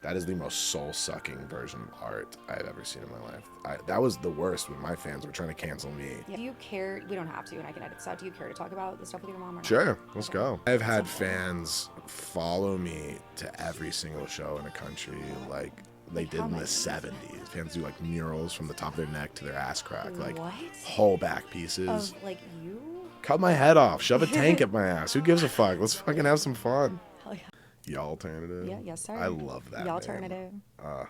That is the most soul-sucking version of art I've ever seen in my life. That was the worst when my fans were trying to cancel me. Yeah. Do you care? We don't have to, and I can edit this out. Do you care to talk about the stuff with your mom or not? Sure, let's go. I've had fans follow me to every single show in the country, like they did in the 70s. Fans do like murals from the top of their neck to their ass crack, like whole back pieces. Of like you? Cut my head off, shove a tank at my ass. Who gives a fuck? Let's fucking have some fun. Hell yeah. Yallternative. Yeah, yes, sir. I love that. Yallternative.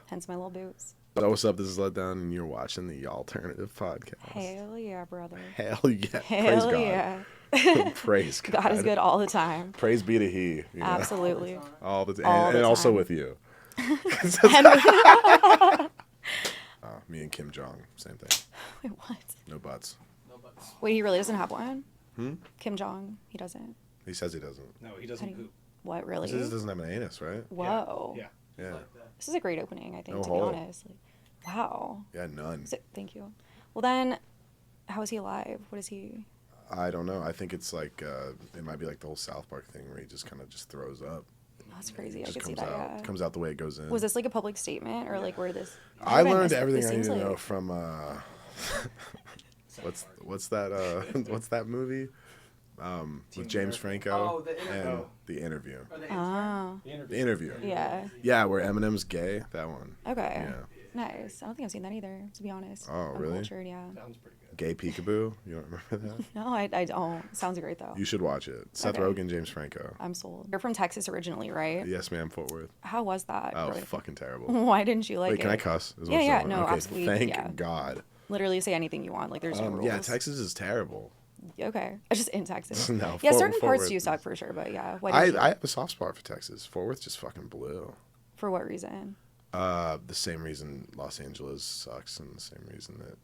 Hence my little boots. So what's up? This is Letdown, and you're watching the Yallternative podcast. Hell yeah, brother. Hell yeah. Hell Praise yeah. God. Praise God. God is good all the time. Praise be to He. You know? Absolutely. All the time. All And the also time. with you. Me and Kim Jong, same thing. Wait, what? No buts. Wait, he really doesn't have one? Hmm? Kim Jong, he doesn't. He says he doesn't. No, he doesn't poop. What, really? He says he doesn't have an anus, right? Whoa. Yeah. Yeah. This is a great opening, I think, No to hole. be honest. Like, wow. Yeah, none. Thank you. Well, then, how is he alive? What is he? I don't know. I think it's like, it might be like the whole South Park thing where he just kind of just throws up. That's crazy. I Just could see comes that, out. yeah. Comes out the way it goes in. Was this like a public statement or like where this? I What did learned miss? everything This I need seems to know like- from what's that what's that movie with James Franco Oh, The Interview. and The Interview. Or the Oh, The Interview. yeah. Where Eminem's gay. That one. Okay. Yeah. Nice. I don't think I've seen that either, to be honest. Oh, really? Uncultured, yeah. Sounds pretty good. Gay Peekaboo. You don't remember that? No, I don't. Sounds great though. You should watch it. Seth Okay. Rogen, James Franco. I'm sold. You're from Texas originally, right? Yes, ma'am. Fort Worth. How was that? Oh, growing up? fucking terrible. Why didn't you like Wait, it? can I cuss? Is Yeah, what yeah, I'm saying? no, Okay, absolutely, Thank yeah. God. Literally say anything you want. Like there's no rules. Yeah, Texas is terrible. Okay. Just in Texas. No, Yeah, Fort- certain Fort parts Worth do is- suck for sure, but yeah. Why I did you? have a soft spot for Texas. Fort Worth just fucking blew. For what reason? The same reason Los Angeles sucks, and the same reason that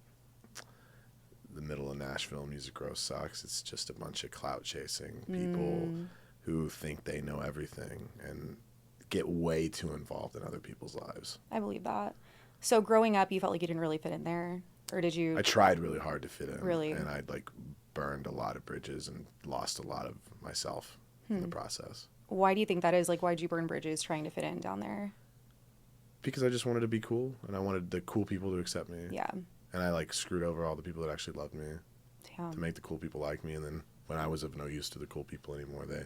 the middle of Nashville music growth sucks. It's just a bunch of clout chasing people who think they know everything and get way too involved in other people's lives. I believe that. So growing up, you felt like you didn't really fit in there, or did you? I tried really hard to fit in. Really? And I'd like burned a lot of bridges and lost a lot of myself in the process. Why do you think that is? Like, why'd you burn bridges trying to fit in down there? Because I just wanted to be cool, and I wanted the cool people to accept me. Yeah. And I like screwed over all the people that actually loved me Damn. to make the cool people like me, and then when I was of no use to the cool people anymore, they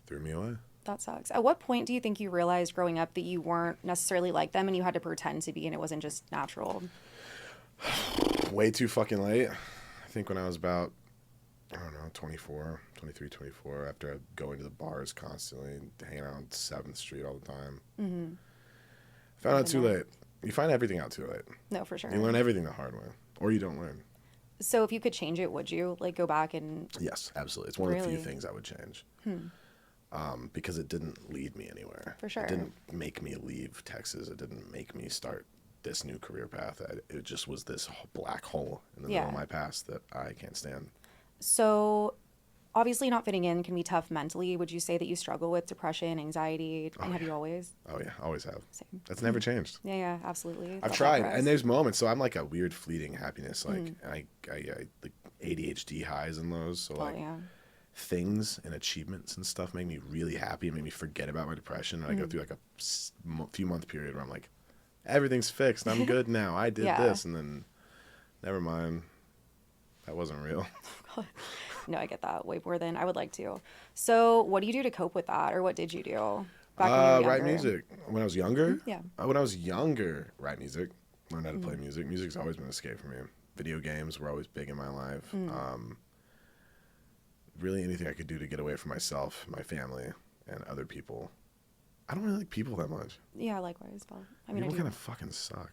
threw me away. That sucks. At what point do you think you realized growing up that you weren't necessarily like them and you had to pretend to be and it wasn't just natural? Way too fucking late. I think when I was about, I don't know, 24, 23, 24, after going to the bars constantly, hanging out on 7th Street all the time. Mm-hmm. Found out too late. You find everything out too late. No, for sure. You learn everything the hard way, or you don't learn. So if you could change it, would you? Like, go back and... Yes, absolutely. It's one of the few Really? things I would change. Because it didn't lead me anywhere. For sure. It didn't make me leave Texas. It didn't make me start this new career path. It just was this black hole in the middle of my past that I can't stand. So obviously not fitting in can be tough mentally. Would you say that you struggle with depression, anxiety, and have you always? Oh, yeah, always have. Same. That's never changed. Yeah, yeah, absolutely. I've Felt that tried, for us. and there's moments. So I'm like a weird fleeting happiness. Like I like ADHD highs and lows. So like yeah. things and achievements and stuff make me really happy and make me forget about my depression. And I go through like a few month period where I'm like, everything's fixed. I'm good now. I did Yeah. this, and then never mind. That wasn't real. No, I get that way more than I would like to. So what do you do to cope with that, or what did you do back when you were Write younger? music. When I was younger? Yeah. When I was younger, write music. Learned how to play music. Music's always been an escape for me. Video games were always big in my life. Really anything I could do to get away from myself, my family, and other people. I don't really like people that much. Yeah, likewise. Well, I mean, I People do. kind of fucking suck.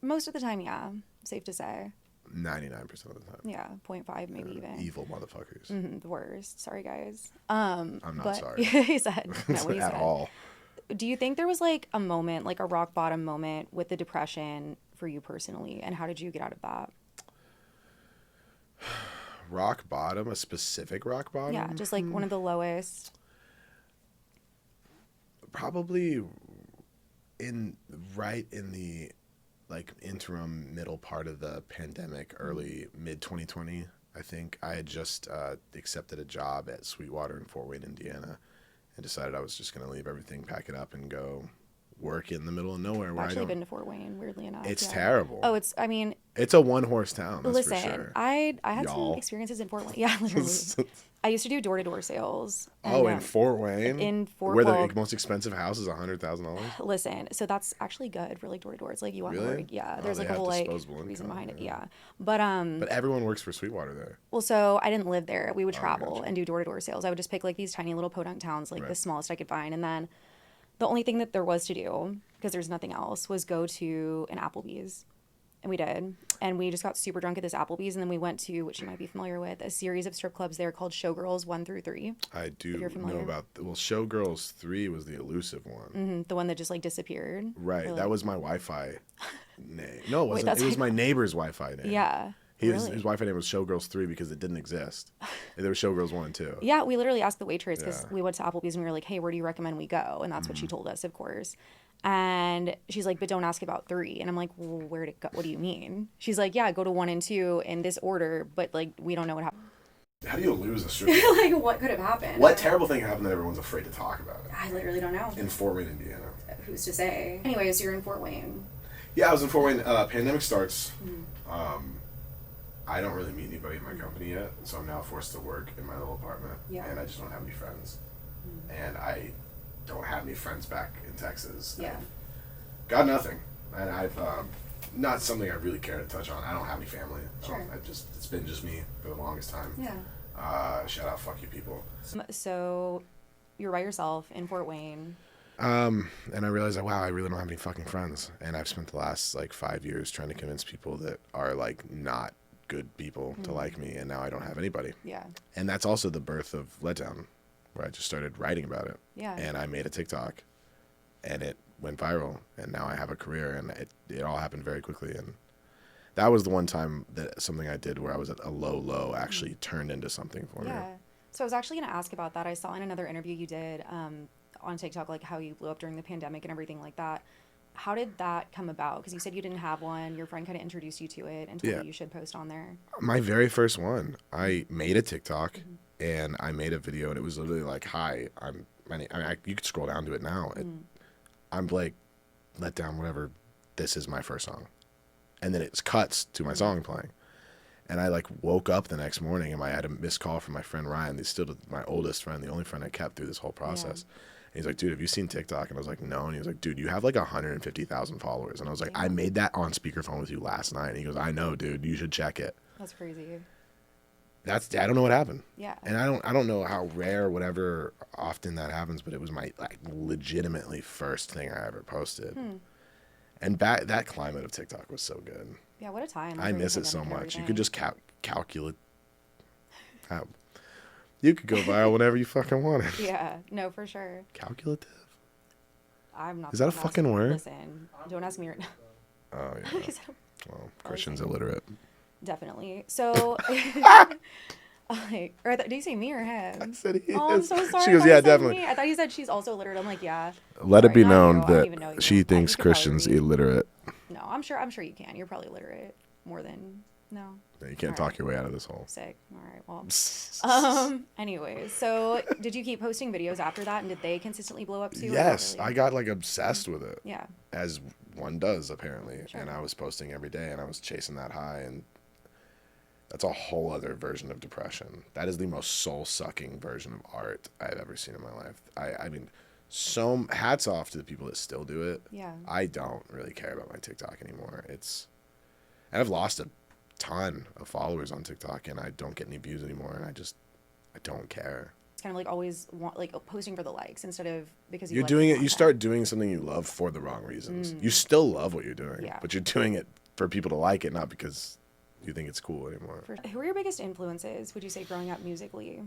Most of the time, yeah. Safe to say. 99% of the time. Yeah, 0.5 maybe even. Evil motherfuckers. The worst. Sorry, guys. I'm not but sorry. he said. No, what he At said. all. Do you think there was like a moment, like a rock bottom moment with the depression for you personally, and how did you get out of that? Rock bottom? A specific rock bottom? Yeah, just like one of the lowest. Probably right in the like interim middle part of the pandemic, early mid 2020. I think I had just accepted a job at Sweetwater in Fort Wayne, Indiana, and decided I was just going to leave everything, pack it up, and go work in the middle of nowhere I've where actually been to Fort Wayne, weirdly enough. It's yeah. terrible. Oh, I mean, it's a one-horse town, that's listen, for sure. I had Y'all. some experiences in Fort Wayne. Yeah, literally. I used to do door-to-door sales. Oh, And, in Fort Wayne? In Fort Where Wayne. the most expensive house is $100,000? Listen, so that's actually good for like door-to-door. It's like you want to Really? work. Yeah, Oh, there's they like a have whole like disposable reason income, behind it. yeah. Yeah. But everyone works for Sweetwater there. well, so I didn't live there. We would travel gotcha. and do door-to-door sales. I would just pick like these tiny little podunk towns, like Right. the smallest I could find, and then the only thing that there was to do, because there's nothing else, was go to an Applebee's. And we did. And we just got super drunk at this Applebee's. And then we went to, which you might be familiar with, a series of strip clubs there called Showgirls 1 through 3. I do you're know familiar. about, Showgirls 3 was the elusive one. The one that just like disappeared. Right. Or, like- That was my Wi-Fi name. No, it wasn't. that's It was like- my neighbor's Wi-Fi name. Yeah. His Really? Wi-Fi name was Showgirls 3 because it didn't exist. There was Showgirls 1 and 2. Yeah, we literally asked the waitress because Yeah. we went to Applebee's and we were like, hey, where do you recommend we go? And that's what she Mm-hmm. told us, of course. And she's like, but don't ask about 3. And I'm like, well, where'd it go? What do you mean? She's like, yeah, go to 1 and 2 in this order, but like, we don't know what happened. How do you lose a strip? Like, what could have happened? What terrible thing happened that everyone's afraid to talk about it? I literally don't know. In Fort Wayne, Indiana. Who's to say? Anyways, you're in Fort Wayne. Yeah, I was in Fort Wayne. Pandemic starts. Mm-hmm. I don't really meet anybody in my company yet, so I'm now forced to work in my little apartment. Yeah. And I just don't have any friends. And I don't have any friends back in Texas. Yeah. I've got nothing. And I've, not something I really care to touch on. I don't have any family. Sure. It's been just me for the longest time. Yeah. Shout out, fuck you people. So you're by yourself in Fort Wayne. And I realized, wow, I really don't have any fucking friends. And I've spent the last like 5 years trying to convince people that are like not good people to like me, and now I don't have anybody. Yeah. And that's also the birth of Letdown, where I just started writing about it. Yeah. And I made a TikTok, and it went viral, and now I have a career, and it all happened very quickly. And that was the one time that something I did where I was at a low actually turned into something for me. Yeah. So I was actually going to ask about that. I saw in another interview you did on TikTok, like how you blew up during the pandemic and everything like that. How did that come about? Because you said you didn't have one. Your friend kind of introduced you to it and told you you should post on there. My very first one, I made a TikTok, and I made a video, and it was literally like, "Hi, you could scroll down to it now. I'm Blake, Letdown, whatever. This is my first song," and then it cuts to my song playing, and I like woke up the next morning, and I had a missed call from my friend Ryan. He's still my oldest friend, the only friend I kept through this whole process. Yeah. He's like, dude, have you seen TikTok? And I was like, no. And he was like, dude, you have like 150,000 followers. And I was like, I made that on speakerphone with you last night. And he goes, I know, dude, you should check it. That's crazy. I don't know what happened. Yeah. And I don't know how rare, whatever, often that happens, but it was my like legitimately first thing I ever posted. And that climate of TikTok was so good. Yeah, what a time. I miss it so much. You could just calculate how you could go viral whenever you fucking wanted. Yeah, no, for sure. Calculative? I'm not. Is that a fucking word? Listen, don't ask me right now. Oh, yeah. Well, Christian's illiterate. Definitely. So, did you say me or him? I said he I'm is. so sorry. She goes, I thought yeah, you said definitely. me. I thought you said she's also illiterate. I'm like, yeah. Let it be Sorry, not known you. I don't even know that you. she thinks You could probably Christian's read. illiterate. No, I'm sure you can. You're probably illiterate more than no. You can't talk your way out of this hole. Sick. All right. Well. Anyways, so did you keep posting videos after that, and did they consistently blow up too? or not Yes, really? I got like obsessed with it. Yeah. As one does apparently, Sure. and I was posting every day, and I was chasing that high, and that's a whole other version of depression. That is the most soul-sucking version of art I've ever seen in my life. I mean, so hats off to the people that still do it. Yeah. I don't really care about my TikTok anymore. And I've lost a ton of followers on TikTok, and I don't get any views anymore, and I don't care. It's kind of like always posting for the likes instead of because You're like doing the it. You content. start doing something you love for the wrong reasons. You still love what you're doing, Yeah. but you're doing it for people to like it, not because you think it's cool anymore. Who are your biggest influences, would you say, growing up musically?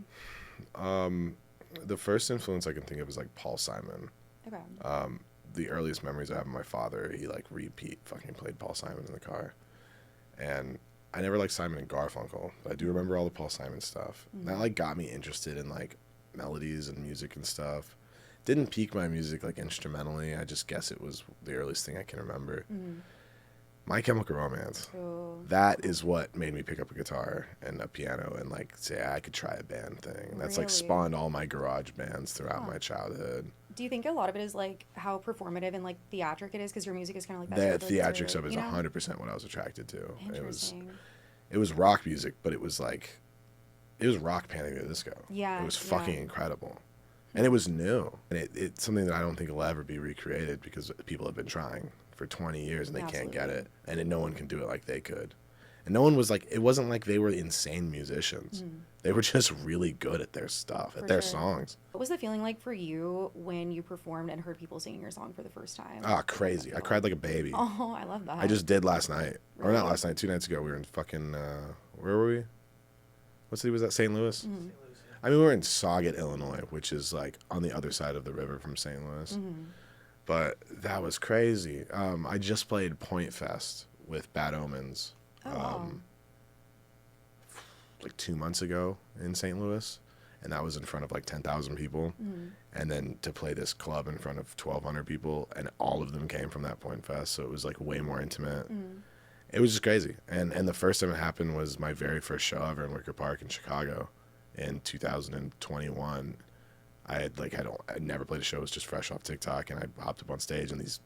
The first influence I can think of is like Paul Simon. Okay. The earliest memories I have of my father, he like repeat fucking played Paul Simon in the car, and I never liked Simon and Garfunkel, but I do remember all the Paul Simon stuff. That like got me interested in like melodies and music and stuff. Didn't peak my music like instrumentally. I just guess it was the earliest thing I can remember. My Chemical Romance. Ooh. That is what made me pick up a guitar and a piano and like say I could try a band thing. That's like Really? spawned all my garage bands throughout my childhood. Do you think a lot of it is like how performative and like theatric it is? Because your music is kind of like that. That So I feel like it's theatric stuff is you know? 100% what I was attracted to. Interesting. It was rock music, but it was rock Panic! At the Disco. Yeah. It was fucking incredible. And it was new. And it's something that I don't think will ever be recreated because people have been trying for 20 years and they can't get it. And no one can do it like they could. And no one was like, it wasn't like they were insane musicians. They were just really good at their stuff, at their songs. What was the feeling like for you when you performed and heard people singing your song for the first time? Ah, crazy. I cried like a baby. Oh, I love that. I just did last night. Really? Or not last night, 2 nights ago. We were in fucking, where were we? What city was that? St. Louis? Mm-hmm. I mean, we were in Sauget, Illinois, which is like on the other side of the river from St. Louis. Mm-hmm. But that was crazy. I just played Point Fest with Bad Omens. Oh, wow. Like 2 months ago in St. Louis, and that was in front of like 10,000 people. And then to play this club in front of 1,200 people, and all of them came from that Point Fest, so it was like way more intimate. It was just crazy. And the first time it happened was my very first show ever in Wicker Park in Chicago in 2021. I'd never played a show. It was just fresh off TikTok, and I hopped up on stage, and these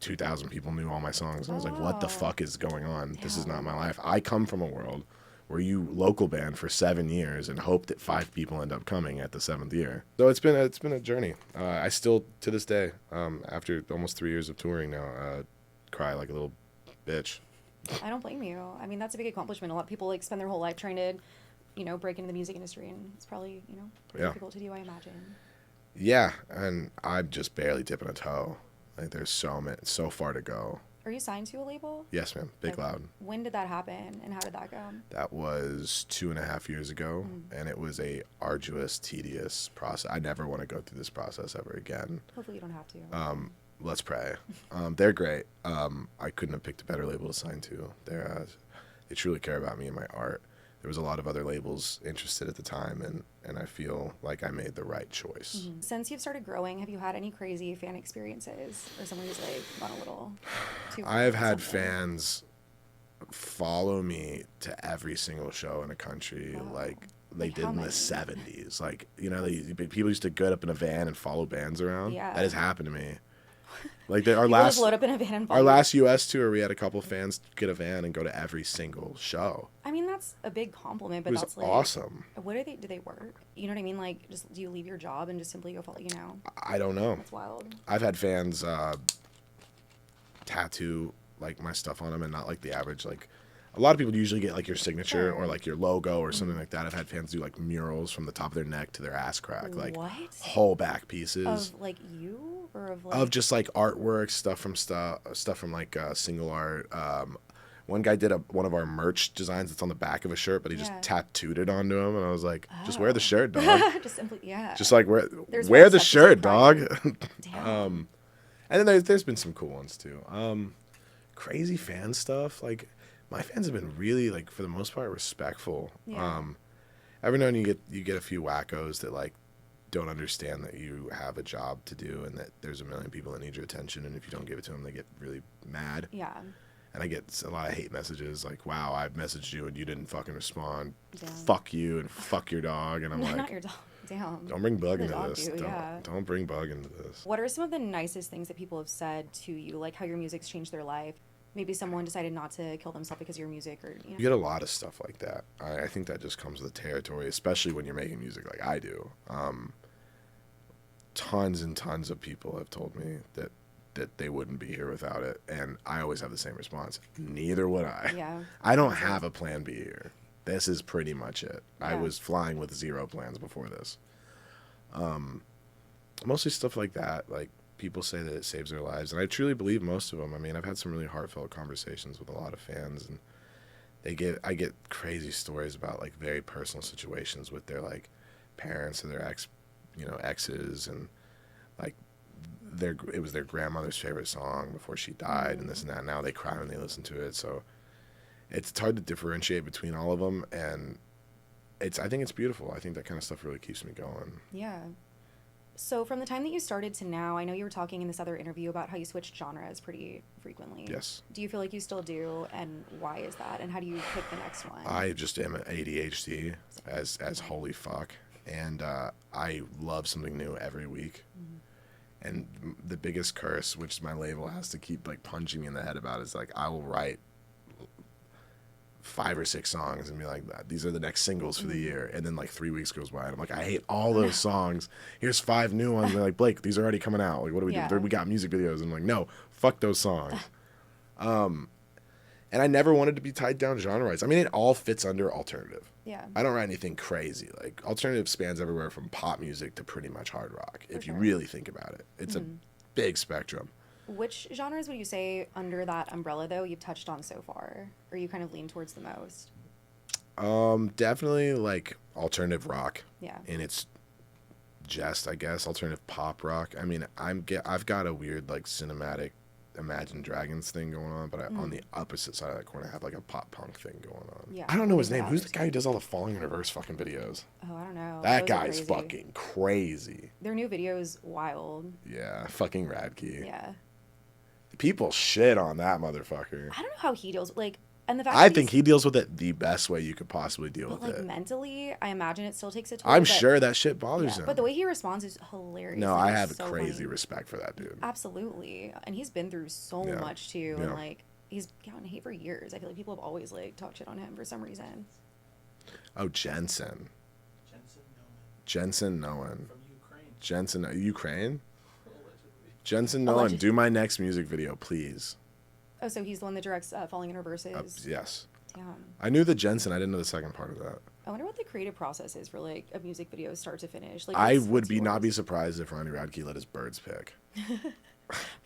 2,000 people knew all my songs, and I was like, what the fuck is going on? This is not my life. I come from a world where you local band for 7 years and hope that 5 people end up coming at the 7th year. So it's been a journey. I still, to this day, after almost 3 years of touring now, cry like a little bitch. I don't blame you. I mean, that's a big accomplishment. A lot of people like spend their whole life trying to, break into the music industry, and it's probably, difficult to do, I imagine. Yeah, and I'm just barely dipping a toe. Like there's so far to go. Are you signed to a label? Yes, ma'am. Big Loud. When did that happen, and how did that go? That was 2.5 years ago, and it was a arduous, tedious process. I never want to go through this process ever again. Hopefully you don't have to. Let's pray. They're great. I couldn't have picked a better label to sign to. They truly care about me and my art. There was a lot of other labels interested at the time, and I feel like I made the right choice. Since you've started growing, have you had any crazy fan experiences, or someone who's like gone a little too far? I've had fans follow me to every single show in the country, like they did in the 70s. Like, people used to get up in a van and follow bands around. Yeah. That has happened to me. Like our last load up in a van and our last US tour, we had a couple fans get a van and go to every single show. I mean, that's a big compliment, but it was that's like awesome. What do they work? You know what I mean? Like, just do you leave your job and just simply go follow? I don't know. That's wild. I've had fans tattoo like my stuff on them, and not like the average like. A lot of people usually get like your signature or like your logo or something like that. I've had fans do like murals from the top of their neck to their ass crack, like whole back pieces of like you or of just like artwork stuff from like single art. One guy did one of our merch designs that's on the back of a shirt, but he just tattooed it onto him, and I was like, just wear the shirt, dog. Just like wear the shirt, dog. Damn. And then there's been some cool ones too. Crazy fan stuff like. My fans have been really, like, for the most part, respectful. Yeah. Every now and then you get a few wackos that, like, don't understand that you have a job to do and that there's a million people that need your attention, and if you don't give it to them, they get really mad. Yeah. And I get a lot of hate messages like, wow, I messaged you and you didn't fucking respond. Damn. Fuck you and fuck your dog. And I'm like, not your dog. Damn. Don't bring Bug into this. Yeah. Don't bring Bug into this. What are some of the nicest things that people have said to you, like how your music's changed their life? Maybe someone decided not to kill themselves because of your music, or You get a lot of stuff like that. I think that just comes with the territory, especially when you're making music like I do. Tons and tons of people have told me that they wouldn't be here without it, and I always have the same response. Neither would I. Yeah. I don't have a plan B here. This is pretty much it. Yeah. I was flying with 0 plans before this. Mostly stuff like that, like. People say that it saves their lives, and I truly believe most of them. I mean, I've had some really heartfelt conversations with a lot of fans, and I get crazy stories about like very personal situations with their like parents or their exes, and like it was their grandmother's favorite song before she died, and this and that. Now they cry when they listen to it, so it's hard to differentiate between all of them, and I think it's beautiful. I think that kind of stuff really keeps me going. Yeah. So from the time that you started to now, I know you were talking in this other interview about how you switched genres pretty frequently. Yes. Do you feel like you still do, and why is that? And how do you pick the next one? I just am an ADHD as holy fuck, and I love something new every week. And the biggest curse, which my label has to keep like punching me in the head about, is like I will write 5 or 6 songs and be like, these are the next singles for the year, and then like 3 weeks goes by and I'm like, I hate all those songs. Here's 5 new ones. And they're like, Blake, these are already coming out. Like, what do we do? We got music videos. And I'm like, no, fuck those songs. And I never wanted to be tied down genre-wise. I mean, it all fits under alternative. Yeah. I don't write anything crazy. Like, alternative spans everywhere from pop music to pretty much hard rock, if you really think about it. It's a big spectrum. Which genres would you say under that umbrella, though, you've touched on so far? Or you kind of lean towards the most? Definitely, like, alternative rock. Yeah. And it's just, I guess, alternative pop rock. I mean, I've got a weird, like, cinematic Imagine Dragons thing going on, but on the opposite side of that coin, I have like a pop punk thing going on. Yeah, I don't know his name. Who's the guy who does all the Falling in Reverse fucking videos? Oh, I don't know. That guy's fucking crazy. Their new video is wild. Yeah, fucking Radkey. Yeah. People shit on that motherfucker. I don't know how he deals with, like, and the fact I think he deals with it the best way you could possibly deal with like, it. Mentally, I imagine it still takes a toll. I'm sure that shit bothers him. But the way he responds is hilarious. No, like, I have so crazy funny. respect for that dude. Absolutely. And he's been through so much, too. Yeah. And, like, he's gotten hate for years. I feel like people have always, like, talked shit on him for some reason. Oh, Jensen. Jensen Nolan. From Ukraine. Jensen, Ukraine? Allegedly. Jensen Nolan, do my next music video, please. Oh, so he's the one that directs Falling in Reverses? Yes. Damn. I knew the Jensen. I didn't know the second part of that. I wonder what the creative process is for, like, a music video start to finish. Like, I what's would yours? not be surprised if Ronnie Radke let his birds pick.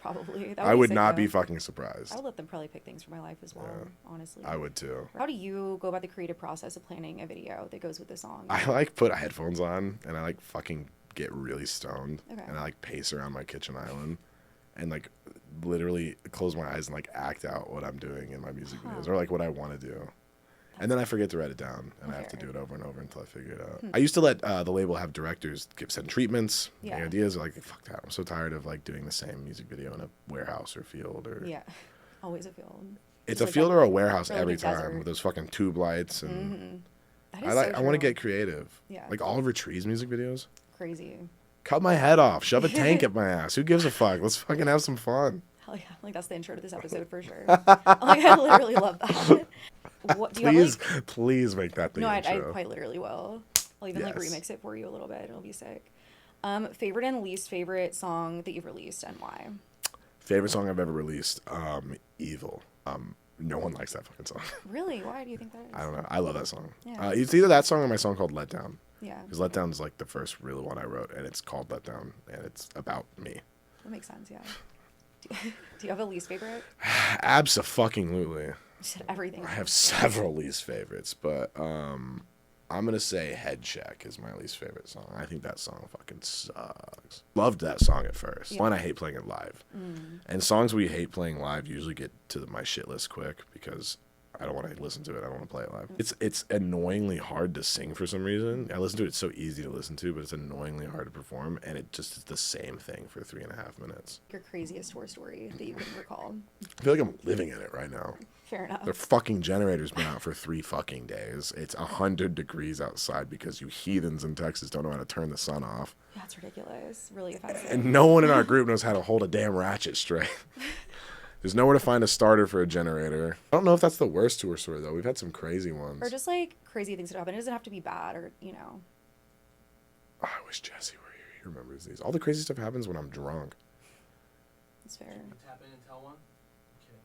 Probably. I would not be fucking. fucking surprised. I would let them probably pick things for my life as well, honestly. I would too. How do you go about the creative process of planning a video that goes with the song? I like put headphones on and I like fucking get really stoned. Okay. And I like pace around my kitchen island and like literally close my eyes and like act out what I'm doing in my music videos or like what I want to do. And then I forget to write it down, and I have to do it over and over until I figure it out. I used to let the label have directors send treatments, ideas. Like, fuck that. I'm so tired of like doing the same music video in a warehouse or field or. Yeah, always a field. It's Just a like field that, or a warehouse like every a time desert. with those fucking tube lights and. That is I want to get creative. Yeah. Like Oliver Tree's music videos. Crazy. Cut my head off. Shove a tank up my ass. Who gives a fuck? Let's fucking have some fun. Hell yeah! Like that's the intro to this episode for sure. Like I literally love that. What do you have, like, Please make that the No, I intro. quite literally will. I'll even like Yes. remix it for you a little bit. It'll be sick. Favorite and least favorite song that you've released and why? Favorite song I've ever released, Evil. No one likes that fucking song. Really? Why do you think that is? I don't know. I love that song. Yeah. It's either that song or my song called Letdown. Yeah, Because Letdown is like the first real one I wrote, and it's called Letdown, and it's about me. that makes sense. Yeah. Do you have a least favorite? Abso-fucking-lutely. You said everything. I have several least favorites, but I'm gonna say Head Check is my least favorite song. I think that song fucking sucks. Loved that song at first. Yeah. One, I hate playing it live. And songs we hate playing live usually get to my shit list quick because I don't want to listen to it. I don't want to play it live. It's annoyingly hard to sing for some reason. I listen to it, it's so easy to listen to, but it's annoyingly hard to perform, and it just is the same thing for 3.5 minutes. Your craziest tour story that you can recall. I feel like I'm living in it right now. Fair enough. Their fucking generator's been out for 3 fucking days. It's 100 degrees outside because you heathens in Texas don't know how to turn the sun off. That's ridiculous. Really offensive. And no one in our group knows how to hold a damn ratchet straight. There's nowhere to find a starter for a generator. I don't know if that's the worst tour story, though. We've had some crazy ones. Or just like crazy things that happen. It doesn't have to be bad or, you know. Oh, I wish Jesse were here. He remembers these. All the crazy stuff happens when I'm drunk. It's fair. Tap in and tell one. Okay.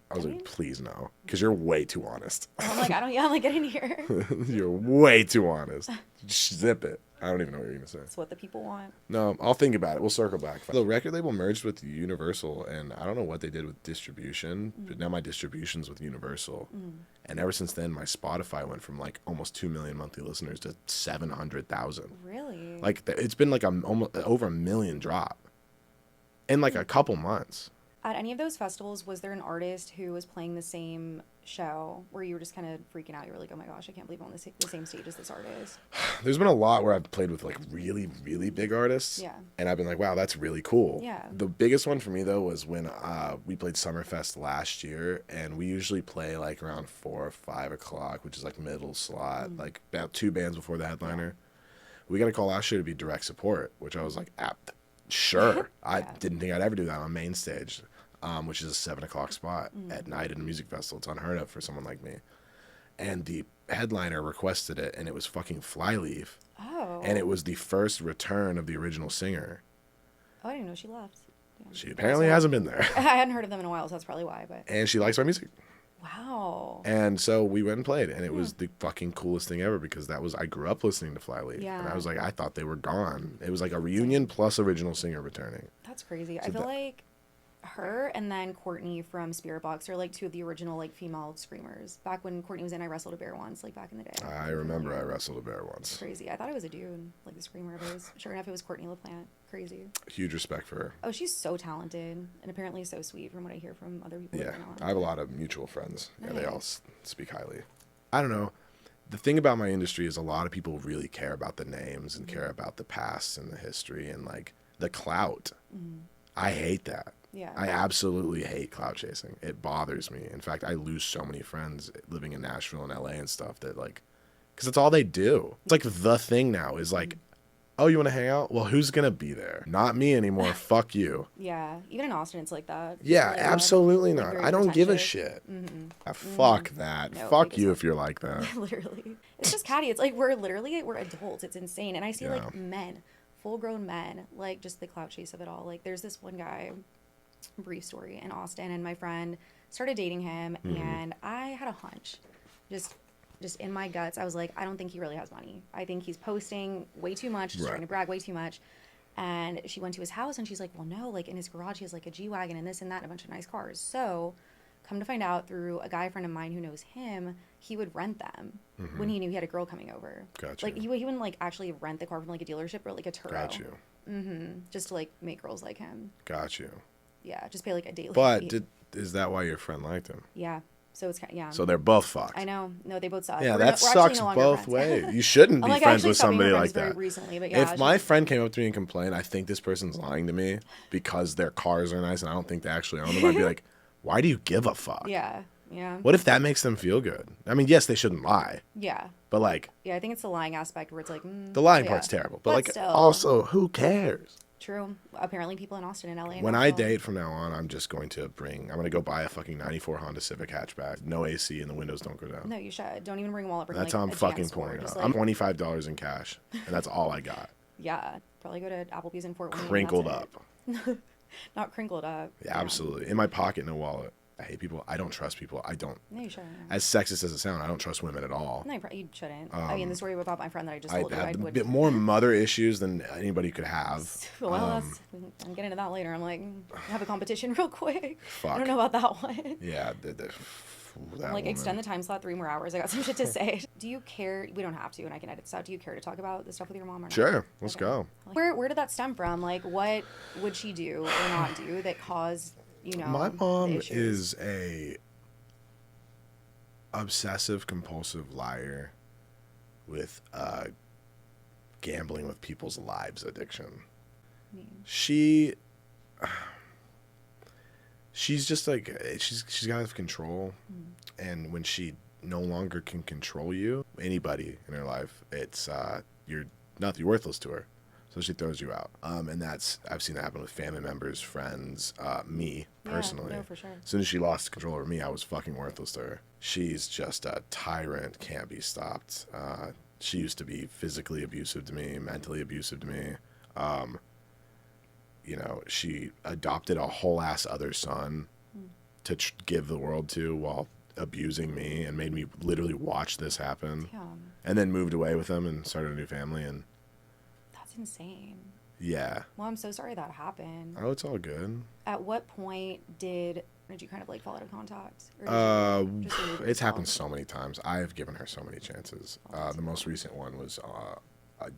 I was I like, mean- please no. Because you're way too honest. I'm like, I'm like, get in here. You're way too honest. Zip it. I don't even know what you're going to say. It's what the people want. No, I'll think about it. We'll circle back. The record label merged with Universal, and I don't know what they did with distribution, but now my distribution's with Universal. And ever since then, my Spotify went from like almost 2 million monthly listeners to 700,000. Really? Like it's been like almost over 1 million drop in like a couple months. At any of those festivals, was there an artist who was playing the same show where you were just kind of freaking out? You were like, oh my gosh, I can't believe I'm on the same stage as this artist. There's been a lot where I've played with like really, really big artists. Yeah. And I've been like, wow, that's really cool. Yeah. The biggest one for me though was when we played Summerfest last year, and we usually play like around 4 or 5 o'clock, which is like middle slot, like about 2 bands before the headliner. We got a call last year to be direct support, which I was like, Sure. I Yeah. didn't think I'd ever do that on main stage, which is a 7 o'clock spot at night in a music festival. It's unheard of for someone like me. And the headliner requested it, and it was fucking Flyleaf. Oh. And it was the first return of the original singer. Oh, I didn't know she left. Damn. She apparently Also, hasn't been there. I hadn't heard of them in a while, so that's probably why. But And she likes my music. wow. And so we went and played, and it was the fucking coolest thing ever because I grew up listening to Flyleaf. Yeah. And I was like, I thought they were gone. It was like a reunion plus original singer returning. That's crazy. So I feel like her and then Courtney from Spirit Box are like two of the original like female screamers. Back when Courtney was in I Wrestled a Bear Once, like back in the day. I remember I wrestled a bear once. Crazy. I thought it was a dude, like the screamer, but sure enough, it was Courtney LaPlante. Crazy. Huge respect for her. Oh, she's so talented and apparently so sweet from what I hear from other people. Yeah, that know. I have a lot of mutual friends. Yeah, they all Nice. speak highly. I don't know. The thing about my industry is a lot of people really care about the names and care about the past and the history and like the clout. I hate that. Yeah. I absolutely hate clout chasing. It bothers me. In fact, I lose so many friends living in Nashville and LA and stuff that like, because it's all they do. It's like the thing now is like, oh, you want to hang out? Well, who's going to be there? Not me anymore. Fuck you. Yeah. Even in Austin, it's like that. Yeah, Really absolutely like, not. very I don't give a pretentious. shit. Mm-hmm. Fuck that. No, Fuck like you it's if you're like that. Literally. It's just catty. It's like we're adults. It's insane. And I see Yeah. like men, full grown men, like just the clout chase of it all. Like there's this one guy, brief story, in Austin, and my friend started dating him, and I had a hunch. Just in my guts, I was like, I don't think he really has money. I think he's posting way too much, just Right. trying to brag way too much. And she went to his house and she's like, well, no, like in his garage, he has like a G-Wagon and this and that and a bunch of nice cars. So come to find out through a guy friend of mine who knows him, he would rent them when he knew he had a girl coming over. Gotcha. Like he wouldn't like actually rent the car from like a dealership or like a Turo. Got you. Just to like make girls like him. Got you. Yeah, just pay like a daily But fee. is that why your friend liked him? Yeah. So it's kind of, yeah. So they're both fucked. I know. No, they both suck. Yeah, We're that we're actually sucks no longer both friends. ways. You shouldn't I'm be like, I friends actually with stopped being somebody friends like very that. recently, but yeah. If my friend came up to me and complained, I think this person's lying to me because their cars are nice and I don't think they actually own them, I'd be like, why do you give a fuck? Yeah. Yeah. What if that makes them feel good? I mean, yes, they shouldn't lie, Yeah. but like Yeah, I think it's the lying aspect where it's like, the lying yeah. part's terrible. But, But like still. also, who cares? True. Apparently people in Austin and LA. And When I Nashville- date from now on, I'm going to go buy a fucking 94 Honda Civic hatchback. No AC and the windows don't go down. No, you should. Don't even bring a wallet. Bring That's like how I'm a fucking GM score, pouring just, out. like, I'm $25 in cash, and that's all I got. Yeah. Probably go to Applebee's in Fort Wayne. and Crinkled that's up. it. Not crinkled up. Yeah, absolutely. In my pocket, no wallet. I hate people. I don't trust people. I don't. No, you shouldn't. As sexist as it sounds, I don't trust women at all. No, you shouldn't. I mean, the story about my friend that I just I told you, I have a would. bit more mother issues than anybody could have. Well, I'm getting to that later. I'm like, have a competition real quick. I Fuck. don't know about that one. Yeah, that Like, woman. extend the time slot 3 more hours. I got some shit to say. Do you care? We don't have to, and I can edit this out. Do you care to talk about the stuff with your mom or not? Sure, let's Okay. go. Like, where did that stem from? Like, what would she do or not do that caused, My mom the issues? is a obsessive compulsive liar with gambling with people's lives addiction. She's just like she's got to have control, and when she no longer can control you, anybody in her life, it's you're worthless to her. So she throws you out. And I've seen that happen with family members, friends, me personally. no, for sure. As soon as she lost control over me, I was fucking worthless to her. She's just a tyrant, can't be stopped. She used to be physically abusive to me, mentally abusive to me. She adopted a whole ass other son to give the world to while abusing me and made me literally watch this happen. Damn. And then moved away with him and started a new family. And That's insane. yeah. Well, I'm so sorry that happened. Oh, it's all good. At what point did you kind of like fall out of contact? Or did you just remove It's yourself? happened so many times. I've given her so many chances. The most recent one was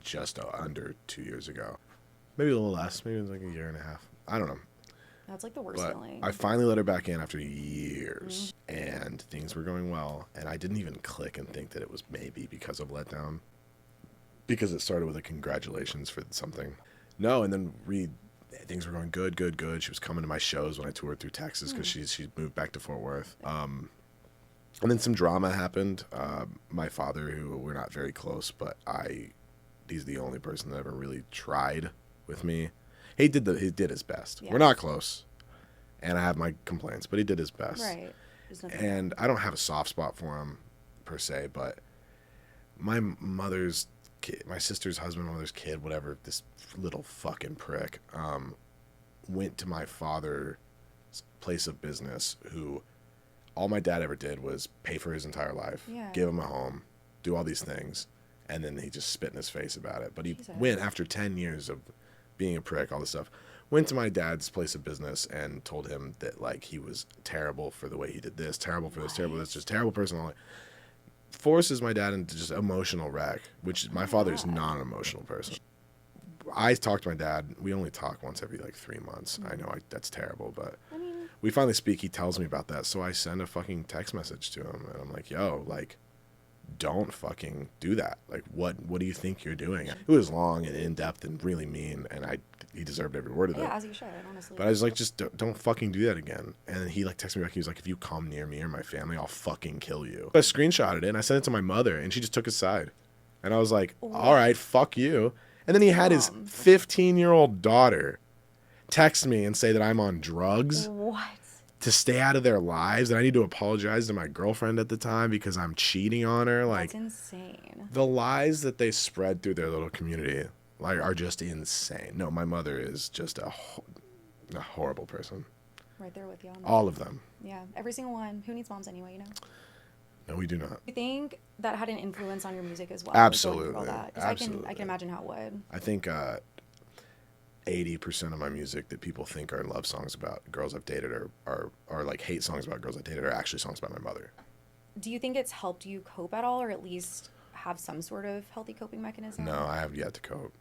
just under 2 years ago. Maybe a little less. Maybe it was like a year and a half. I don't know. That's like the worst But feeling. I finally let her back in after years, and things were going well. And I didn't even click and think that it was maybe because of Letdown, because it started with a congratulations for something. No, and then things were going good. She was coming to my shows when I toured through Texas because she moved back to Fort Worth. And then some drama happened. My father, who we're not very close, but he's the only person that ever really tried with me. He did his best. Yeah. We're not close, and I have my complaints, but he did his best. Right. There's nothing And I don't have a soft spot for him per se, but my mother's kid, my sister's husband, my mother's kid, whatever, this little fucking prick, went to my father's place of business, who all my dad ever did was pay for his entire life, Yeah. give him a home, do all these things, and then he just spit in his face about it. But he Jesus. went, after 10 years of being a prick, all this stuff, went to my dad's place of business and told him that, like, he was terrible for the way he did this, terrible for this, terrible this, just terrible person. All that. Forces my dad into just emotional wreck, which my father is not an emotional person. I talk to my dad. We only talk once every, like, 3 months. I know that's terrible, but I mean, we finally speak. He tells me about that, so I send a fucking text message to him, and I'm like, yo, like, don't fucking do that. Like, what do you think you're doing? It was long and in-depth and really mean, and he deserved every word of it. yeah, as you should, honestly. But I was like, just don't fucking do that again. And then he, like, texted me back. He was like, if you come near me or my family, I'll fucking kill you. I screenshotted it, and I sent it to my mother, and she just took his side. And I was like, all right, fuck you. And then he had his 15-year-old daughter text me and say that I'm on drugs. What? To stay out of their lives, that I need to apologize to my girlfriend at the time because I'm cheating on her. Like, That's insane. the lies that they spread through their little community, like, are just insane. No, my mother is just a horrible person. Right there with you on that. All of them. Yeah, every single one. Who needs moms anyway, you know? No, we do not. You think that had an influence on your music as well? Absolutely. Going through all that? 'Cause Absolutely. I can imagine how it would. I think 80% of my music that people think are love songs about girls I've dated are like hate songs about girls I've dated are actually songs about my mother. Do you think it's helped you cope at all, or at least have some sort of healthy coping mechanism? No, I have yet to cope.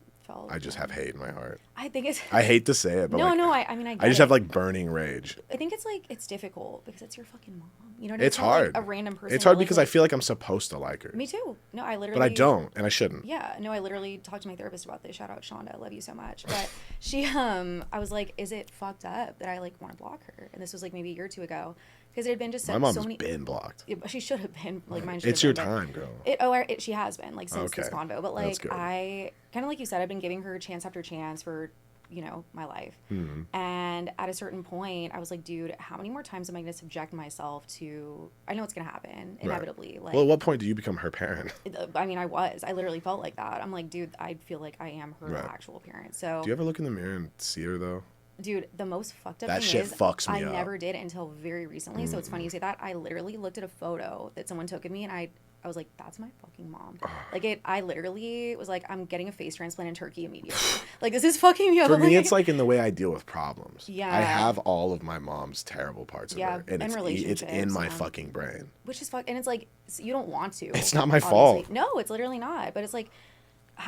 I just have hate in my heart. I think it's. I hate to say it, but No, like, no, I mean, I get I just it. have like burning rage. I think it's like, it's difficult because it's your fucking mom. You know what I mean? It's not like hard. a random person. It's hard that, like, because I feel like I'm supposed to like her. Me too. No, I literally. But I don't, and I shouldn't. Yeah, no, I literally talked to my therapist about this. Shout out Shonda, I love you so much. But she, I was like, is it fucked up that I like want to block her? And this was like maybe a year or two ago, because it had been just My so mom's many. been blocked. Yeah, she should have been like mine. Should It's have your been, but time, girl. she has been like since this Okay. convo, but That's like good. I kind of like you said, I've been giving her chance after chance for, you know, my life. Mm-hmm. And at a certain point, I was like, dude, how many more times am I going to subject myself to? I know it's going to happen inevitably. Like, Well, at what point do you become her parent? I mean, I literally felt like that. I'm like, dude, I feel like I am her Right. actual parent. So, Do you ever look in the mirror and see her though? dude, the most fucked up That thing shit is fucks me I up. never did until very recently. So it's funny you say that. I literally looked at a photo that someone took of me, and I was like, that's my fucking mom. Like I literally was like, I'm getting a face transplant in Turkey immediately. Like, this is fucking me up. For me, it's like in the way I deal with problems. Yeah. I have all of my mom's terrible parts of Yeah, her, and and it's in relationships, my yeah. fucking brain. Which is and it's like, you don't want to. It's not my obviously. fault. No, it's literally not. But it's like,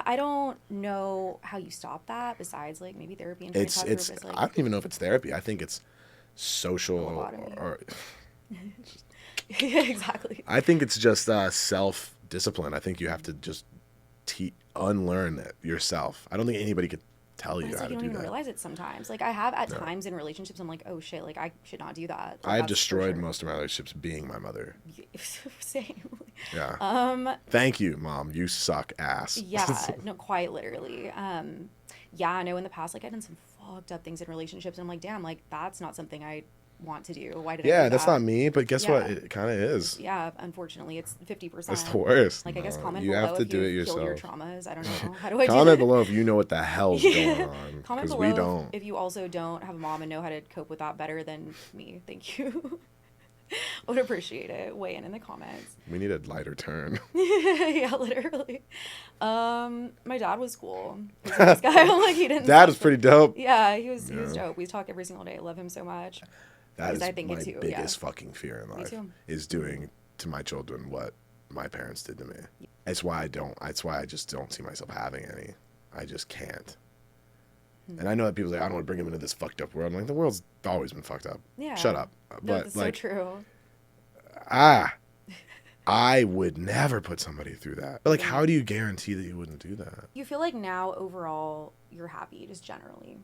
I don't know how you stop that besides like maybe therapy and It's trying to talk through it, but I it's like, don't even know if it's therapy. I think it's social Lobotomy. or yeah, exactly. I think it's just self-discipline. I think you have to just unlearn it yourself. I don't think anybody could tell But you it's how like to you don't do even that. realize it sometimes. Like I have at times in relationships, I'm like, oh shit, like I should not do that. Like, I've that's for destroyed sure. most of my relationships being my mother. Same. Yeah. Thank you, Mom. You suck ass. Yeah, no, quite literally. Yeah, I know in the past, like I've done some fucked up things in relationships, and I'm like, damn, like that's not something I want to do. Why did I Yeah, do that's that? not me, but guess what? Yeah. It kind of is. Yeah, unfortunately, it's 50%. That's the worst. Like I guess No, comment you below have to if do you it healed your yourself. traumas. I don't know. How do I do Comment that? below if you know what the hell's going on. Comment Because below we don't. if you also don't have a mom and know how to cope with that better than me. Thank you. I would appreciate it. Weigh in the comments. We need a lighter turn. Yeah, literally. My dad was cool. He's a nice guy. Like he didn't. That is pretty dope. Yeah, he was Yeah. dope. We talk every single day. I love him so much. That is I think it my too, yeah. biggest fucking fear in Me life. too. Is doing to my children what my parents did to me. That's why I just don't see myself having any. I just can't. And I know that people say I don't want to bring them into this fucked up world. I'm like, the world's always been fucked up. Yeah. Shut up. No, But that's like, so true. I would never put somebody through that. But like, how do you guarantee that you wouldn't do that? You feel like now overall you're happy, just generally.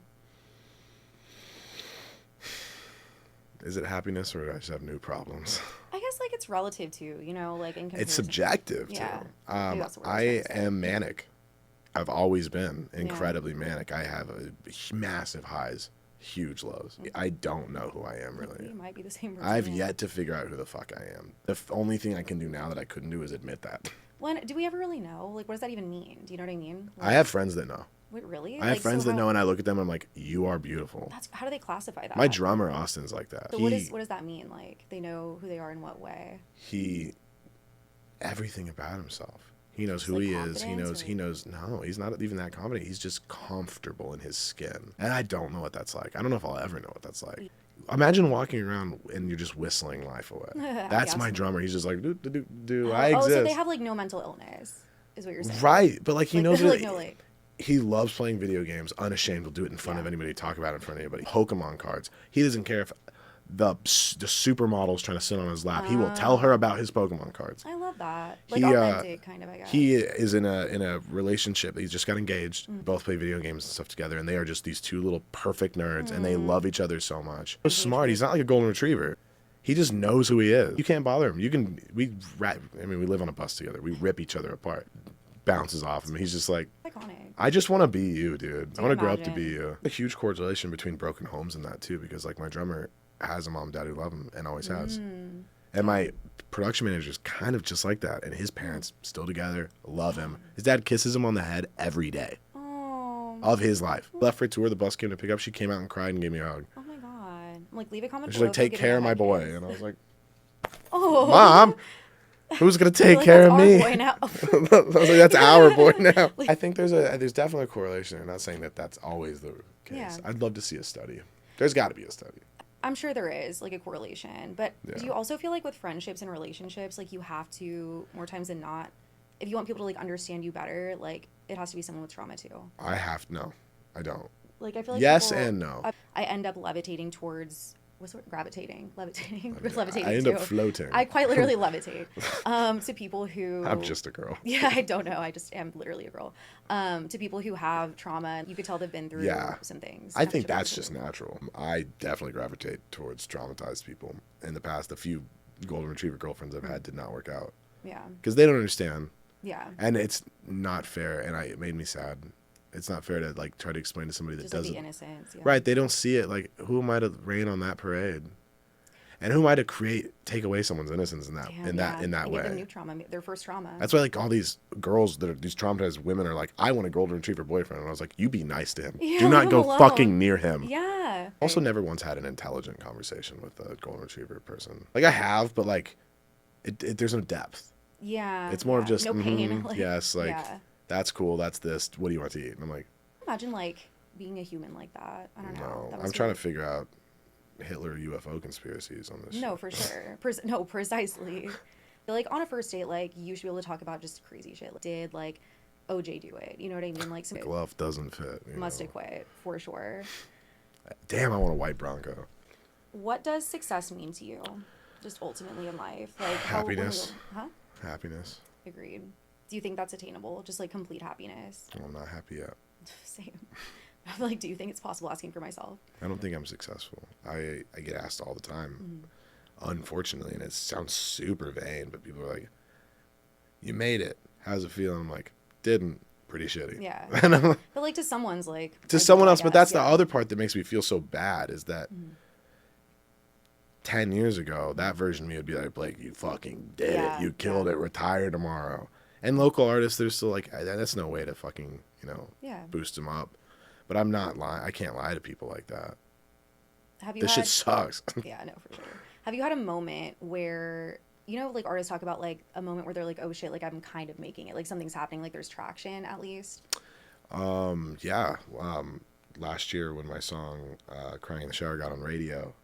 Is it happiness or do I just have new problems? I guess like it's relative to, you know, like in comparison. It's subjective Yeah. too. Maybe that's the word I was I trying to say. am manic. I've always been incredibly manic. I have massive highs, huge lows. I don't know who I am really. You might be the same person. I've yet to figure out who the fuck I am. The only thing I can do now that I couldn't do is admit that. When do we ever really know? Like, what does that even mean? Do you know what I mean? Like, I have friends that know. wait, really? I have Like, friends so that know, and I look at them and I'm like, you are beautiful. how do they classify that? My drummer, Austin's like that. So what does that mean? Like, they know who they are in what way? Everything about himself. He knows Just who like he is. He confidence, knows, no, he's not even that confident. He's just comfortable in his skin. And I don't know what that's like. I don't know if I'll ever know what that's like. Imagine walking around and you're just whistling life away. That's my drummer. He's just like, do I exist? Oh, so they have like no mental illness, is what you're saying. Right. But like he knows like, what he loves playing video games, unashamed. Will do it in front of anybody, talk about it in front of anybody. Pokemon cards. He doesn't care if the supermodel's trying to sit on his lap. He will tell her about his Pokemon cards. I love that. Like authentic kind of, I guess. He is in a relationship. He's just got engaged. Both play video games and stuff together, and they are just these two little perfect nerds, and they love each other so much. So smart. He's not like a golden retriever. He just knows who he is. You can't bother him. We live on a bus together. We rip each other apart. Bounces off him. He's just like, iconic. I just want to be you, dude. I want to grow up to be imagine? you. A huge correlation between broken homes and that too, because like my drummer has a mom and dad who love him and always has. And my production manager is kind of just like that. And his parents still together, love him. His dad kisses him on the head every day of his life. Left for a tour, the bus came to pick up. She came out and cried and gave me a hug. Oh my god. I'm like, leave a comment She's below like, if you take give care me of my a boy. kiss. And I was like, Oh. Mom, who's going to take Like, care of that's me? our boy now. I was like, that's our boy now. I think there's definitely a correlation. I'm not saying that that's always the case. Yeah. I'd love to see a study. There's got to be a study. I'm sure there is like a correlation, but Yeah. do you also feel like with friendships and relationships, like you have to, more times than not, if you want people to like understand you better, like it has to be someone with trauma too. No, I don't. Like I feel like Yes people- and no. I end up levitating towards levitating I end too. up floating. I quite literally levitate to people who I'm just a girl. Yeah, I don't know. I just am literally a girl. To people who have trauma, you could tell they've been through some things. I think that's just natural. I definitely gravitate towards traumatized people. In the past, a few golden retriever girlfriends I've had did not work out Yeah. because they don't understand. Yeah. And it's not fair, and it made me sad. It's not fair to like try to explain to somebody that Just like doesn't. the innocence. Yeah. Right, they don't see it. Like, who am I to rain on that parade? And who am I to take away someone's innocence in that Damn, in that Give them way? new trauma, their first trauma. That's why like all these girls that are these traumatized women are like, I want a golden retriever boyfriend, and I was like, you be nice to him. Yeah, Do not leave go him alone. fucking near him. Yeah. Also, never once had an intelligent conversation with a golden retriever person. Like I have, but like, there's no depth. Yeah. It's more of just no pain. like, yes, like yeah. that's cool. That's this. What do you want to eat? And I'm like, Imagine like being a human like that. I don't know. no. That I'm must trying be- to figure out Hitler UFO conspiracies on this. No, for sure. No, precisely. But, like on a first date, like you should be able to talk about just crazy shit. Like, did like OJ do it? You know what I mean? Like some Glove doesn't fit. must know. have quit for sure. Damn, I want a white Bronco. What does success mean to you? Just ultimately in life, like Happiness. Huh? Happiness. Agreed. Do you think that's attainable? Just like complete happiness? Well, I'm not happy yet. Same. I'm like, do you think it's possible? Asking for myself. I don't think I'm successful. I get asked all the time, unfortunately, and it sounds super vain, but people are like, you made it. How's it feel? And I'm like, didn't. Pretty shitty. Yeah. And I'm like, But like to someone's like to ideal, someone I else, but guess, that's the yeah. other part that makes me feel so bad is that 10 years ago, that version of me would be like, Blake, you fucking did Yeah, it. You killed yeah. it. Retire tomorrow. And local artists, they're still like, that's no way to fucking, Yeah. boost them up. But I'm not lying. I can't lie to people like that. Have you This had shit sucks. Yeah, no, for sure. Have you had a moment where like artists talk about like a moment where they're like, oh shit, like I'm kind of making it, like something's happening, like there's traction at least. Yeah. Last year when my song "Crying in the Shower" got on radio,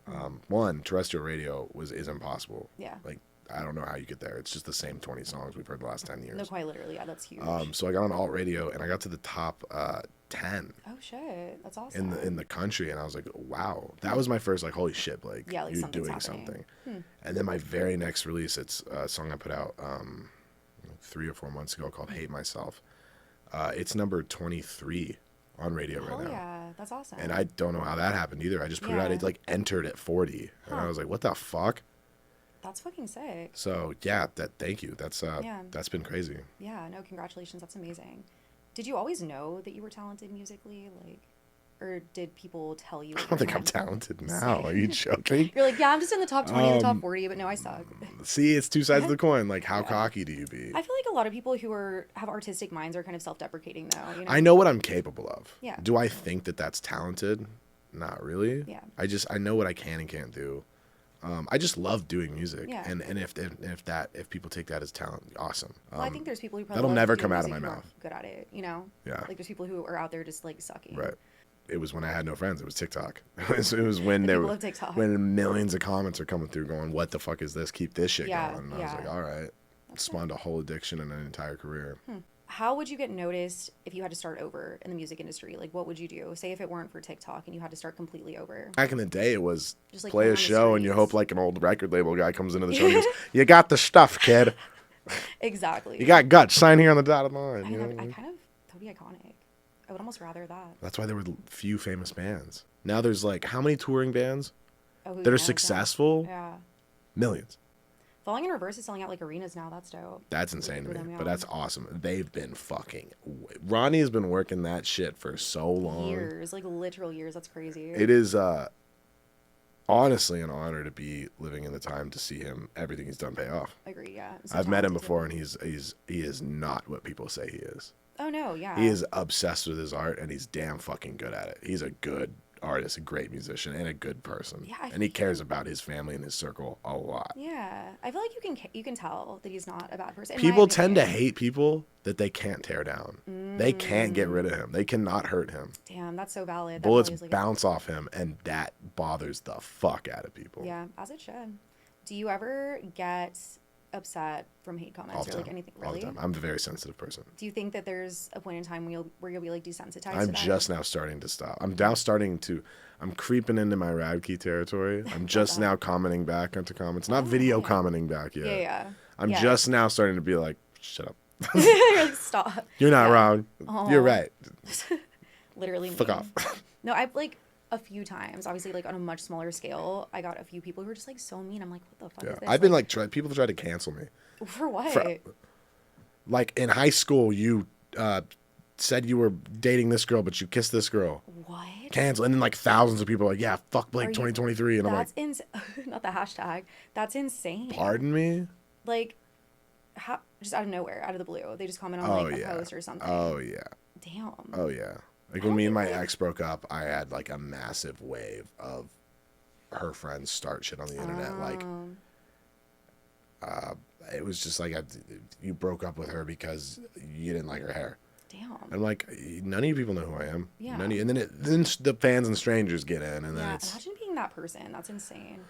terrestrial radio is impossible. Yeah. Like I don't know how you get there. It's just the same 20 songs we've heard the last 10 years. No, quite literally, yeah, that's huge. So I got on alt radio and I got to the top 10 oh shit, that's awesome. in the country, and I was like, wow, that was my first like, holy shit, Blake, Yeah, like you're something's doing happening. something. And then my very next release, it's a song I put out 3 or 4 months ago called "Hate Myself." It's number 23 on radio Hell right now. yeah, that's awesome. And I don't know how that happened either. I just put it out. Yeah. It like entered at 40, and I was like, "What the fuck?" That's fucking sick. So yeah, thank you. That's Yeah. that's been crazy. Yeah, no, congratulations. That's amazing. Did you always know that you were talented musically? Like, or did people tell you? I at don't your think I'm time? talented now. Are you joking? You're like, yeah, I'm just in the top 20 and the top 40, but no, I suck. See, it's two sides of the coin. Like, how Yeah. cocky do you be? I feel like a lot of people who have artistic minds are kind of self-deprecating, though. You know? I know what I'm capable of. Yeah. Do I think that that's talented? Not really. Yeah. I know what I can and can't do. I just love doing music. Yeah. And if people take that as talent, awesome. Well, I think there's people who probably that'll love never doing come out of music my who mouth. aren't good at it, you know? Yeah. Like there's people who are out there just like sucking. Right. It was when I had no friends. It was TikTok. It was when The people of TikTok. when millions of comments are coming through going, what the fuck is this? Keep this shit Yeah, going. And I was yeah. like, all right. Spawned a whole addiction and an entire career. How would you get noticed if you had to start over in the music industry? Like, what would you do? Say if it weren't for TikTok and you had to start completely over. Back in the day, it was Just, like, play put a on the show and you streets. hope like an old record label guy comes into the show and goes, you got the stuff, kid. Exactly. You got guts. Sign here on the dotted line. I You know mean, what I I mean? kind of, that would be iconic. I would almost rather that. That's why there were few famous bands. Now there's like, how many touring bands Oh, who that are knows now? successful? Yeah. Millions. Falling in Reverse is selling out like arenas now. That's dope. That's insane to For me, them, yeah. but that's awesome. They've been Ronnie has been working that shit for so long. Years, like literal years. That's crazy. It is honestly an honor to be living in the time to see him, everything he's done pay off. I agree, yeah. So I've met him talented, before too. and he is not what people say he is. Oh, no, yeah. He is obsessed with his art and he's damn fucking good at it. He's a good artist, a great musician, and a good person. Yeah, I and he think cares about his family and his circle a lot. Yeah. I feel like you can tell that he's not a bad person. in my People tend to opinion. hate people that they can't tear down. They can't get rid of him. They cannot hurt him. Damn, that's so valid. That Bullets really is, like, bounce off him, and that bothers the fuck out of people. Yeah, as it should. Do you ever get upset from hate comments All the or like time. anything? All the Really? time. I'm a very sensitive person. Do you think that there's a point in time where you'll be like desensitized to I'm that? just now starting to stop. I'm creeping into my Radkey territory. I'm just now commenting back onto comments. Not video yeah. commenting back yet. Yeah. I'm Yeah. just now starting to be like, shut up. You're like, stop. You're not Yeah. wrong. Aw. You're right. Literally. Fuck me. off. No, I've like a few times, obviously like on a much smaller scale, I got a few people who were just like so mean. I'm like, what the fuck Yeah. is this? I've been like, people have tried to cancel me. for what? Like in high school, you said you were dating this girl, but you kissed this girl. What? Cancel. And then like thousands of people are like, yeah, fuck Blake Are you- 2023. And I'm like, That's not the hashtag. That's insane. pardon me? Like, how? Just out of nowhere, out of the blue, they just comment on Oh, like a yeah. post or something. Oh, yeah. Damn. Oh, yeah. Like I when don't me and my think, like- ex broke up, I had like a massive wave of her friends start shit on the internet. Like, it was just like, you broke up with her because you didn't like her hair. Damn. I'm like, none of you people know who I am. Yeah. None of you, and then the fans and strangers get in, and then Yeah. it's. Imagine being that person. That's insane.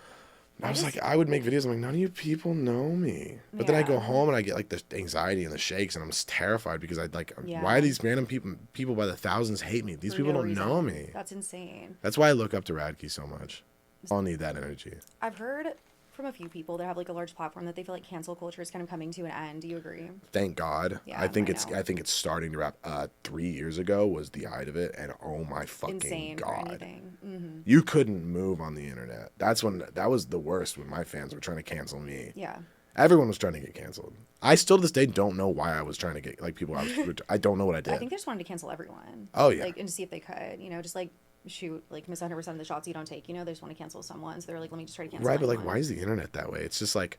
I was just- like, I would make videos. I'm like, none of you people know me. But then I go Yeah. home and I get like the anxiety and the shakes, and I'm terrified because I'd like, Yeah. why do these random people by the thousands hate me? These For people no don't know reason. me. That's insane. That's why I look up to Radkey so much. I'll need that energy. I've heard from a few people that have like a large platform that they feel like cancel culture is kind of coming to an end. Do you agree? Thank God. Yeah, I think I it's know. I think it's starting to wrap. 3 years ago was the height of it, and oh my fucking Insane for God. anything. Mm-hmm. You couldn't move on the internet. That was the worst when my fans were trying to cancel me. Yeah. Everyone was trying to get canceled. I still to this day don't know why I was trying to get like people. I don't know what I did. I think they just wanted to cancel everyone. Oh, yeah. Like, and to see if they could, just like shoot, like miss 100% of the shots you don't take. They just want to cancel someone. So they're like, let me just try to cancel. Right, but like, anyone. why is the internet that way? It's just like,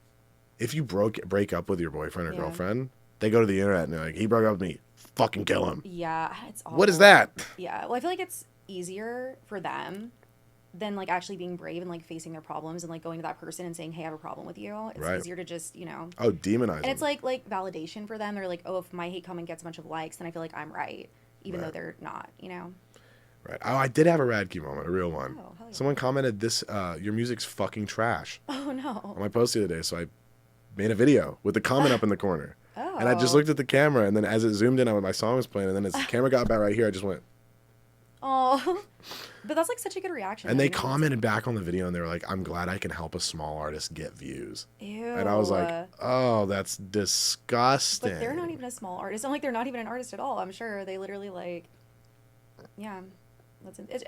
if you break up with your boyfriend or Yeah. girlfriend, they go to the internet and they're like, he broke up with me, fucking kill him. Yeah, it's awful. What is that? Yeah, well, I feel like it's easier for them than like actually being brave and like facing their problems and like going to that person and saying, hey, I have a problem with you. It's Right. easier to just Oh, demonize and them. it's like validation for them. They're like, oh, if my hate comment gets a bunch of likes, then I feel like I'm right, even though Right. they're not. Right. Oh, I did have a Radkey moment, a real one. Oh, hell yeah. Someone commented, "This, your music's fucking trash," Oh on no. my post the other day. So I made a video with the comment up in the corner, and I just Oh. looked at the camera, and then as it zoomed in, my song was playing, and then as the camera got about right here, I just went, Oh, but that's like such a good reaction. and they It's- commented back on the video, and they were like, "I'm glad I can help a small artist get views," Ew. and I was like, "Oh, that's disgusting." But they're not even a small artist. I'm like, they're not even an artist at all. I'm sure they literally like, yeah.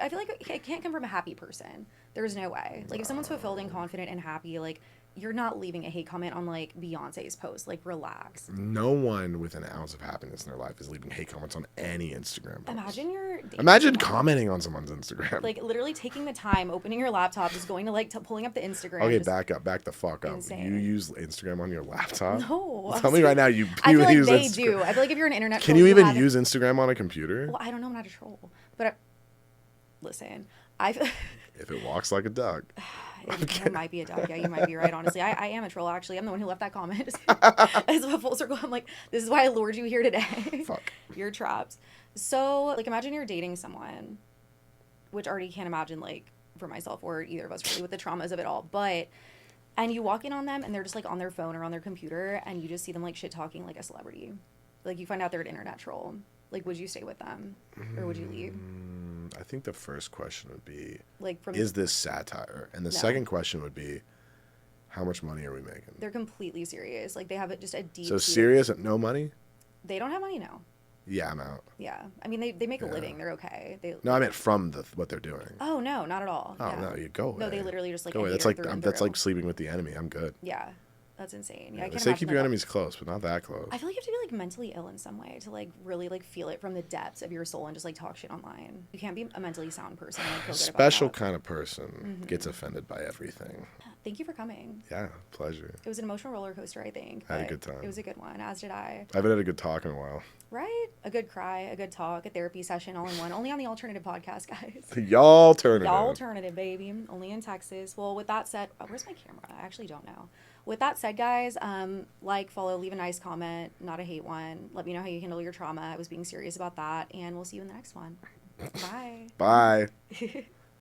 I feel like it can't come from a happy person. There's no way. Like if someone's fulfilled and confident and happy, like you're not leaving a hate comment on like Beyonce's post. Like, relax. No one with an ounce of happiness in their life is leaving hate comments on any Instagram post. Imagine Commenting on someone's Instagram. like literally taking the time, opening your laptop, just going to like pulling up the Instagram. Okay, just back the fuck up. insane. You use Instagram on your laptop? No. Tell me right now you I feel like use they Instagram. do. I feel like if you're an internet Can troll, you even have- use Instagram on a computer? Well, I don't know. I'm not a troll, but listen, I. If it walks like a duck. It might be a duck. Yeah, you might be right. Honestly, I am a troll. Actually, I'm the one who left that comment. It's a full circle. I'm like, this is why I lured you here today. Fuck. You're trapped. So, like, imagine you're dating someone, which I already can't imagine, like, for myself or either of us really with the traumas of it all. But, and you walk in on them and they're just like on their phone or on their computer and you just see them like shit talking like a celebrity. Like, you find out they're an internet troll. Like, would you stay with them or would you leave? I think the first question would be, Like, from is this satire? And the No. second question would be, how much money are we making? they're completely serious. Like, they have just a deep. So serious at no money? They don't have money now. Yeah, I'm out. Yeah. I mean, they make a Yeah. living. They're okay. They. No, I meant from what they're doing. Oh no, not at all. Oh Yeah. no, you go away. No, they literally just like. Go away. hate That's her like through and that's through. like sleeping with the enemy. I'm good. Yeah, that's insane. Yeah, I They can't say imagine keep that. your enemies close, but not that close. I feel like you have to be like mentally ill in some way to like really like feel it from the depths of your soul and just like talk shit online. You can't be a mentally sound person. And, like, feel good about Special that. kind of person Mm-hmm. gets offended by everything. Thank you for coming. Yeah, pleasure. It was an emotional roller coaster, I think. I had a but good time. It was a good one, as did I. I haven't had a good talk in a while. Right? A good cry, a good talk, a therapy session, all in one. Only on the Alternative podcast, guys. Yallternative. Yallternative, baby. Only in Texas. Well, with that said, where's my camera? I actually don't know. With that said, guys, like, follow, leave a nice comment, not a hate one. Let me know how you handle your trauma. I was being serious about that, and we'll see you in the next one. Bye. Bye.